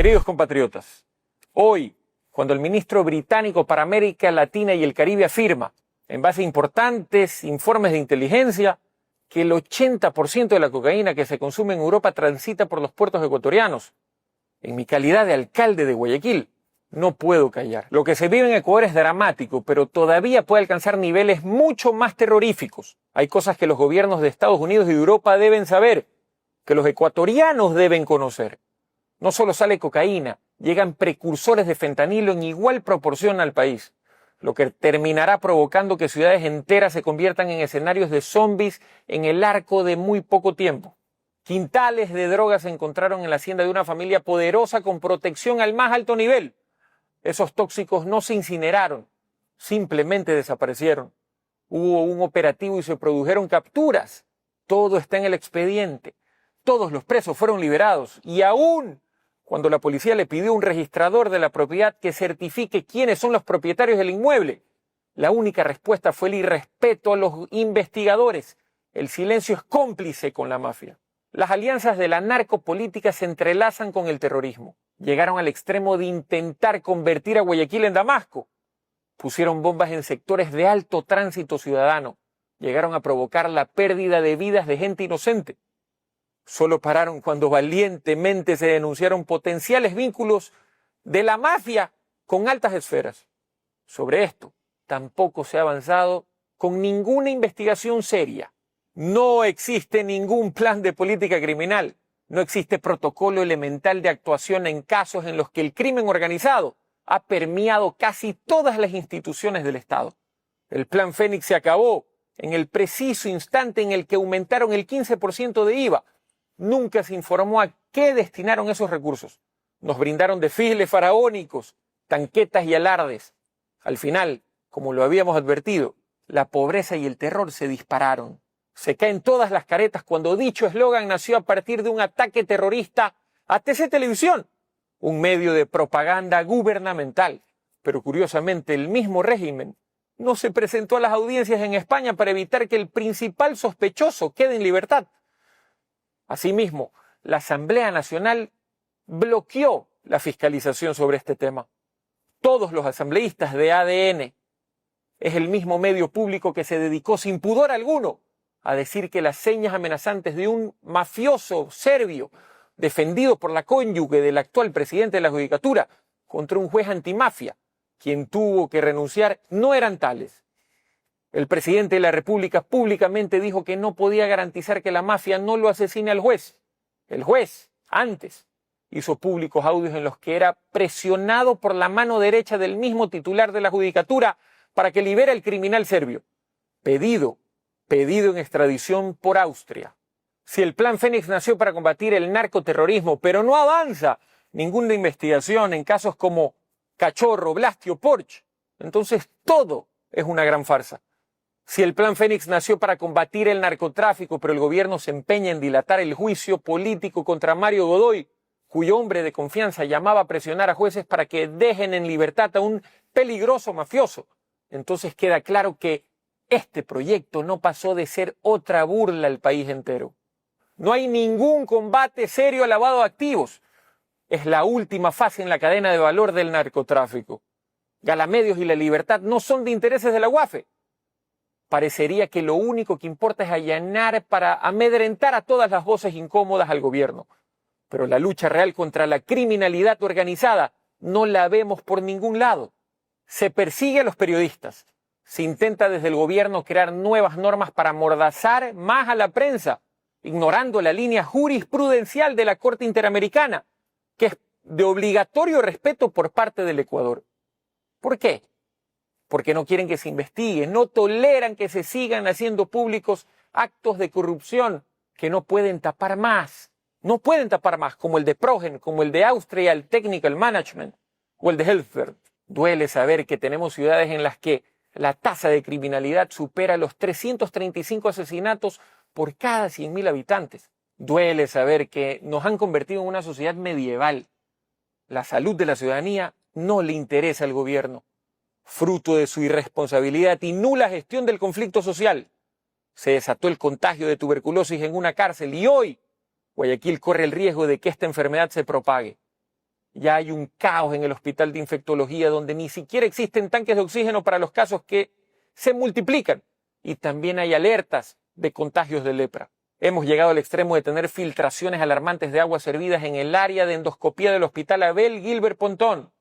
Queridos compatriotas, hoy, cuando el ministro británico para América Latina y el Caribe afirma, en base a importantes informes de inteligencia, que el 80% de la cocaína que se consume en Europa transita por los puertos ecuatorianos, en mi calidad de alcalde de Guayaquil, no puedo callar. Lo que se vive en Ecuador es dramático, pero todavía puede alcanzar niveles mucho más terroríficos. Hay cosas que los gobiernos de Estados Unidos y de Europa deben saber, que los ecuatorianos deben conocer. No solo sale cocaína, llegan precursores de fentanilo en igual proporción al país, lo que terminará provocando que ciudades enteras se conviertan en escenarios de zombies en el arco de muy poco tiempo. Quintales de drogas se encontraron en la hacienda de una familia poderosa con protección al más alto nivel. Esos tóxicos no se incineraron, simplemente desaparecieron. Hubo un operativo y se produjeron capturas. Todo está en el expediente. Todos los presos fueron liberados y aún cuando la policía le pidió a un registrador de la propiedad que certifique quiénes son los propietarios del inmueble, la única respuesta fue el irrespeto a los investigadores. El silencio es cómplice con la mafia. Las alianzas de la narcopolítica se entrelazan con el terrorismo. Llegaron al extremo de intentar convertir a Guayaquil en Damasco. Pusieron bombas en sectores de alto tránsito ciudadano. Llegaron a provocar la pérdida de vidas de gente inocente. Solo pararon cuando valientemente se denunciaron potenciales vínculos de la mafia con altas esferas. Sobre esto tampoco se ha avanzado con ninguna investigación seria. No existe ningún plan de política criminal. No existe protocolo elemental de actuación en casos en los que el crimen organizado ha permeado casi todas las instituciones del Estado. El Plan Fénix se acabó en el preciso instante en el que aumentaron el 15% de IVA. Nunca se informó a qué destinaron esos recursos. Nos brindaron desfiles faraónicos, tanquetas y alardes. Al final, como lo habíamos advertido, la pobreza y el terror se dispararon. Se caen todas las caretas cuando dicho eslogan nació a partir de un ataque terrorista a TC Televisión, un medio de propaganda gubernamental. Pero curiosamente el mismo régimen no se presentó a las audiencias en España para evitar que el principal sospechoso quede en libertad. Asimismo, la Asamblea Nacional bloqueó la fiscalización sobre este tema. Todos los asambleístas de ADN es el mismo medio público que se dedicó sin pudor alguno a decir que las señas amenazantes de un mafioso serbio defendido por la cónyuge del actual presidente de la Judicatura contra un juez antimafia, quien tuvo que renunciar, no eran tales. El presidente de la República públicamente dijo que no podía garantizar que la mafia no lo asesine al juez. El juez, antes, hizo públicos audios en los que era presionado por la mano derecha del mismo titular de la Judicatura para que libere al criminal serbio. Pedido en extradición por Austria. Si el Plan Fénix nació para combatir el narcoterrorismo, pero no avanza ninguna investigación en casos como Cachorro, Blastio, Porsche, entonces todo es una gran farsa. Si el Plan Fénix nació para combatir el narcotráfico, pero el gobierno se empeña en dilatar el juicio político contra Mario Godoy, cuyo hombre de confianza llamaba a presionar a jueces para que dejen en libertad a un peligroso mafioso, entonces queda claro que este proyecto no pasó de ser otra burla al país entero. No hay ningún combate serio al lavado de activos. Es la última fase en la cadena de valor del narcotráfico. Galamedios y la libertad no son de intereses de la UAFE. Parecería que lo único que importa es allanar para amedrentar a todas las voces incómodas al gobierno. Pero la lucha real contra la criminalidad organizada no la vemos por ningún lado. Se persigue a los periodistas. Se intenta desde el gobierno crear nuevas normas para amordazar más a la prensa, ignorando la línea jurisprudencial de la Corte Interamericana, que es de obligatorio respeto por parte del Ecuador. ¿Por qué? Porque no quieren que se investigue, no toleran que se sigan haciendo públicos actos de corrupción que no pueden tapar más. No pueden tapar más, como el de Progen, como el de Austria Technical Management o el de Helfer. Duele saber que tenemos ciudades en las que la tasa de criminalidad supera los 335 asesinatos por cada 100.000 habitantes. Duele saber que nos han convertido en una sociedad medieval. La salud de la ciudadanía no le interesa al gobierno. Fruto de su irresponsabilidad y nula gestión del conflicto social, se desató el contagio de tuberculosis en una cárcel y hoy Guayaquil corre el riesgo de que esta enfermedad se propague. Ya hay un caos en el hospital de infectología donde ni siquiera existen tanques de oxígeno para los casos que se multiplican. Y también hay alertas de contagios de lepra. Hemos llegado al extremo de tener filtraciones alarmantes de aguas servidas en el área de endoscopía del Hospital Abel Gilbert Pontón,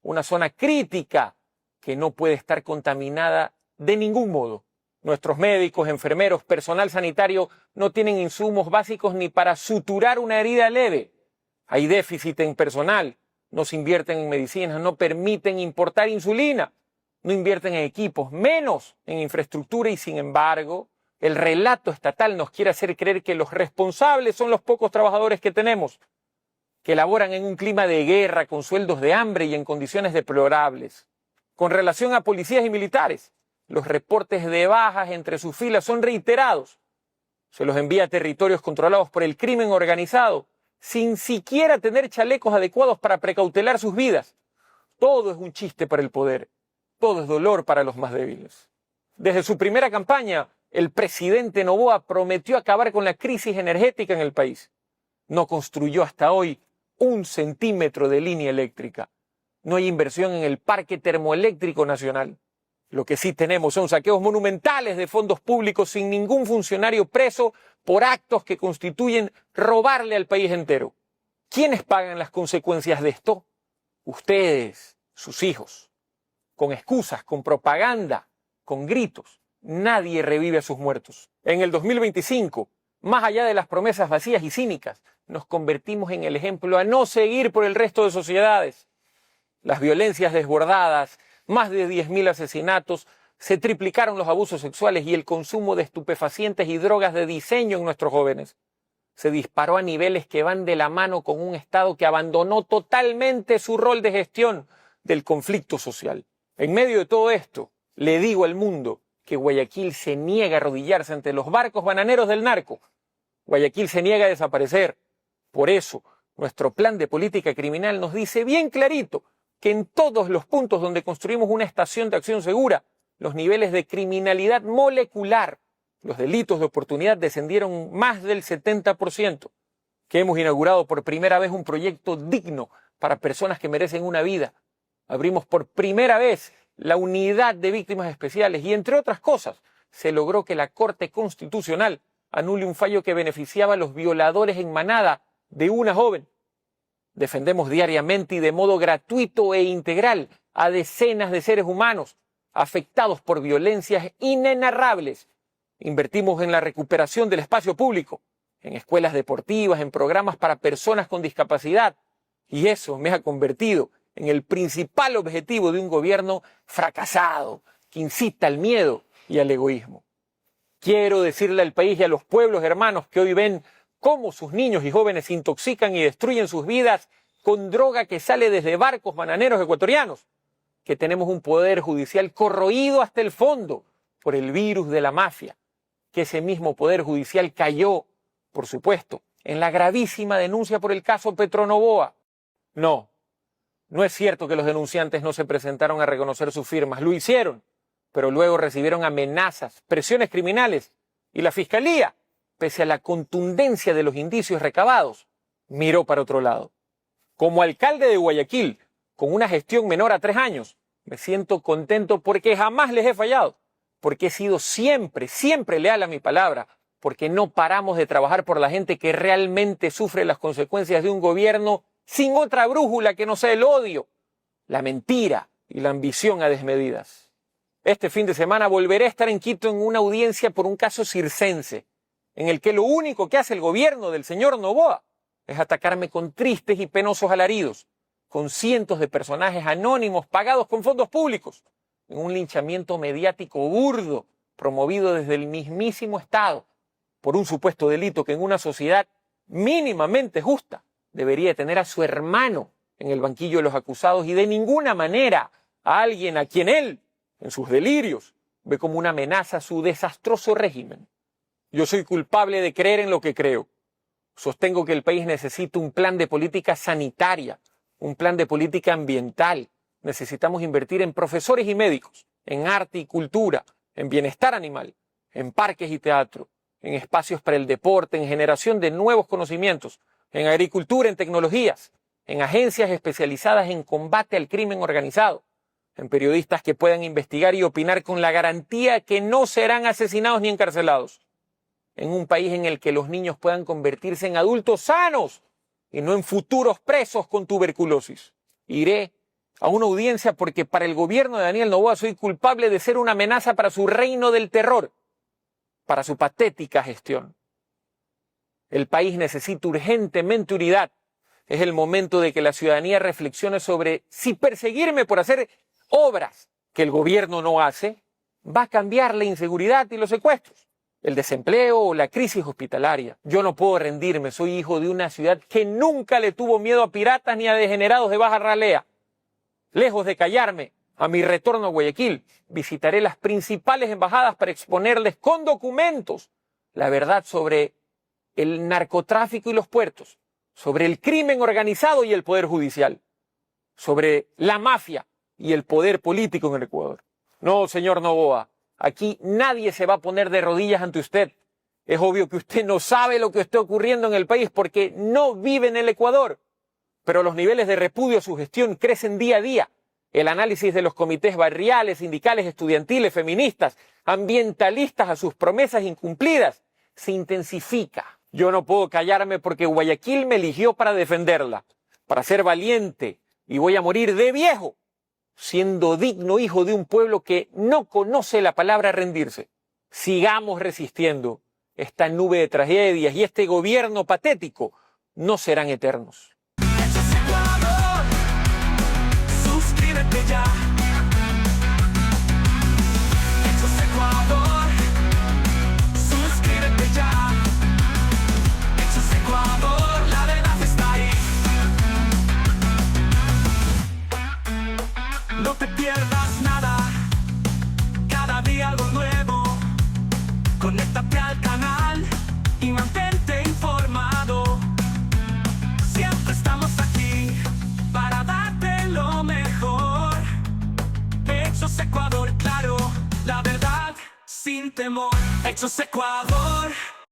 una zona crítica que no puede estar contaminada de ningún modo. Nuestros médicos, enfermeros, personal sanitario no tienen insumos básicos ni para suturar una herida leve. Hay déficit en personal, no se invierten en medicinas, no permiten importar insulina, no invierten en equipos, menos en infraestructura y sin embargo, el relato estatal nos quiere hacer creer que los responsables son los pocos trabajadores que tenemos, que laboran en un clima de guerra, con sueldos de hambre y en condiciones deplorables. Con relación a policías y militares, los reportes de bajas entre sus filas son reiterados. Se los envía a territorios controlados por el crimen organizado, sin siquiera tener chalecos adecuados para precautelar sus vidas. Todo es un chiste para el poder, todo es dolor para los más débiles. Desde su primera campaña, el presidente Noboa prometió acabar con la crisis energética en el país. No construyó hasta hoy 1 centímetro de línea eléctrica. No hay inversión en el parque termoeléctrico nacional. Lo que sí tenemos son saqueos monumentales de fondos públicos sin ningún funcionario preso por actos que constituyen robarle al país entero. ¿Quiénes pagan las consecuencias de esto? Ustedes, sus hijos. Con excusas, con propaganda, con gritos. Nadie revive a sus muertos. En el 2025, más allá de las promesas vacías y cínicas, nos convertimos en el ejemplo a no seguir por el resto de sociedades. Las violencias desbordadas, más de 10.000 asesinatos, se triplicaron los abusos sexuales y el consumo de estupefacientes y drogas de diseño en nuestros jóvenes. Se disparó a niveles que van de la mano con un Estado que abandonó totalmente su rol de gestión del conflicto social. En medio de todo esto, le digo al mundo que Guayaquil se niega a arrodillarse ante los barcos bananeros del narco. Guayaquil se niega a desaparecer. Por eso, nuestro plan de política criminal nos dice bien clarito que en todos los puntos donde construimos una estación de acción segura, los niveles de criminalidad molecular, los delitos de oportunidad descendieron más del 70%, que hemos inaugurado por primera vez un proyecto digno para personas que merecen una vida. Abrimos por primera vez la unidad de víctimas especiales y, entre otras cosas, se logró que la Corte Constitucional anule un fallo que beneficiaba a los violadores en manada de una joven. Defendemos diariamente y de modo gratuito e integral a decenas de seres humanos afectados por violencias inenarrables. Invertimos en la recuperación del espacio público, en escuelas deportivas, en programas para personas con discapacidad. Y eso me ha convertido en el principal objetivo de un gobierno fracasado, que incita al miedo y al egoísmo. Quiero decirle al país y a los pueblos hermanos que hoy ven cómo sus niños y jóvenes se intoxican y destruyen sus vidas con droga que sale desde barcos bananeros ecuatorianos, que tenemos un poder judicial corroído hasta el fondo por el virus de la mafia, que ese mismo poder judicial cayó, por supuesto, en la gravísima denuncia por el caso Petronovoa. No es cierto que los denunciantes no se presentaron a reconocer sus firmas, lo hicieron, pero luego recibieron amenazas, presiones criminales y la Fiscalía, pese a la contundencia de los indicios recabados, miró para otro lado. Como alcalde de Guayaquil, con una gestión menor a 3 años, me siento contento porque jamás les he fallado, porque he sido siempre leal a mi palabra, porque no paramos de trabajar por la gente que realmente sufre las consecuencias de un gobierno sin otra brújula que no sea el odio, la mentira y la ambición a desmedidas. Este fin de semana volveré a estar en Quito en una audiencia por un caso circense, en el que lo único que hace el gobierno del señor Noboa es atacarme con tristes y penosos alaridos, con cientos de personajes anónimos pagados con fondos públicos, en un linchamiento mediático burdo promovido desde el mismísimo Estado por un supuesto delito que en una sociedad mínimamente justa debería tener a su hermano en el banquillo de los acusados y de ninguna manera a alguien a quien él, en sus delirios, ve como una amenaza a su desastroso régimen. Yo soy culpable de creer en lo que creo. Sostengo que el país necesita un plan de política sanitaria, un plan de política ambiental. Necesitamos invertir en profesores y médicos, en arte y cultura, en bienestar animal, en parques y teatro, en espacios para el deporte, en generación de nuevos conocimientos, en agricultura, en tecnologías, en agencias especializadas en combate al crimen organizado, en periodistas que puedan investigar y opinar con la garantía que no serán asesinados ni encarcelados, en un país en el que los niños puedan convertirse en adultos sanos y no en futuros presos con tuberculosis. Iré a una audiencia porque para el gobierno de Daniel Noboa soy culpable de ser una amenaza para su reino del terror, para su patética gestión. El país necesita urgentemente unidad. Es el momento de que la ciudadanía reflexione sobre si perseguirme por hacer obras que el gobierno no hace va a cambiar la inseguridad y los secuestros, el desempleo o la crisis hospitalaria. Yo no puedo rendirme, soy hijo de una ciudad que nunca le tuvo miedo a piratas ni a degenerados de baja ralea. Lejos de callarme, a mi retorno a Guayaquil, visitaré las principales embajadas para exponerles con documentos la verdad sobre el narcotráfico y los puertos, sobre el crimen organizado y el poder judicial, sobre la mafia y el poder político en el Ecuador. No, señor Noboa, aquí nadie se va a poner de rodillas ante usted. Es obvio que usted no sabe lo que está ocurriendo en el país porque no vive en el Ecuador, pero los niveles de repudio a su gestión crecen día a día. El análisis de los comités barriales, sindicales, estudiantiles, feministas, ambientalistas a sus promesas incumplidas se intensifica. Yo no puedo callarme porque Guayaquil me eligió para defenderla, para ser valiente, y voy a morir de viejo, siendo digno hijo de un pueblo que no conoce la palabra rendirse. Sigamos resistiendo. Esta nube de tragedias y este gobierno patético no serán eternos. Suscríbete ya. Hechos Ecuador. Suscríbete ya. Hechos Ecuador, la verdad está ahí. No te pierdas nada. Cada día algo nuevo. Conéctate al canal y mantente informado. Siempre estamos aquí para darte lo mejor. Hechos Ecuador, claro, la verdad sin temor. Hechos Ecuador.